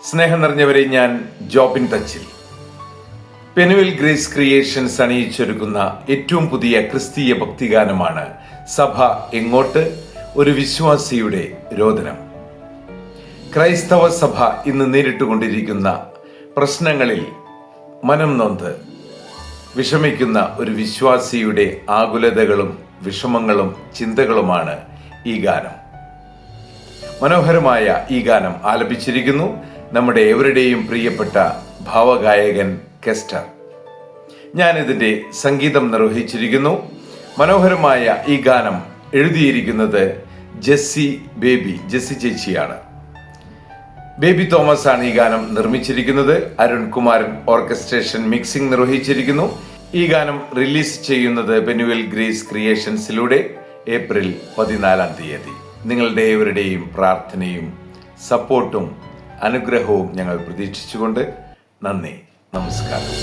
സ്നേഹം നിറഞ്ഞവരെ, ഞാൻ Jobin Thachil. പെനുവൽ grace creations അണിയിച്ചൊരുക്കുന്ന ഏറ്റവും പുതിയ ക്രിസ്തീയ ഭക്തിഗാനമാണ് സഭ എങ്ങോട്ട്, ഒരു വിശ്വാസിയുടെ രോദനം. ക്രൈസ്തവ സഭ ഇന്ന് നേരിട്ടുകൊണ്ടിരിക്കുന്ന പ്രശ്നങ്ങളിൽ മനം നൊന്ത് വിഷമിക്കുന്ന ഒരു വിശ്വാസിയുടെ ആകുലതകളും വിഷമങ്ങളും ചിന്തകളുമാണ് ഈ ഗാനം. മനോഹരമായ ഈ ഗാനം ആലപിച്ചിരിക്കുന്നു നമ്മുടെ എവരുടെയും പ്രിയപ്പെട്ട ഭാവഗായകൻ കെസ്റ്റർ. ഞാനിതിൻ്റെ സംഗീതം നിർവഹിച്ചിരിക്കുന്നു. മനോഹരമായ ഈ ഗാനം എഴുതിയിരിക്കുന്നത് ജെസ്സി ചേച്ചിയാണ്. ബേബി തോമസ് ആണ് ഈ ഗാനം നിർമ്മിച്ചിരിക്കുന്നത്. അരുൺ കുമാരൻ ഓർക്കസ്ട്രേഷൻ മിക്സിംഗ് നിർവഹിച്ചിരിക്കുന്നു. ഈ ഗാനം റിലീസ് ചെയ്യുന്നത് പെനുവൽ ഗ്രേസ് ക്രിയേഷൻസിലൂടെ ഏപ്രിൽ 14 നിങ്ങളുടെ ഏവരുടെയും പ്രാർത്ഥനയും സപ്പോർട്ടും അനുഗ്രഹവും ഞങ്ങൾ പ്രതീക്ഷിച്ചുകൊണ്ട് നന്ദി, നമസ്കാരം.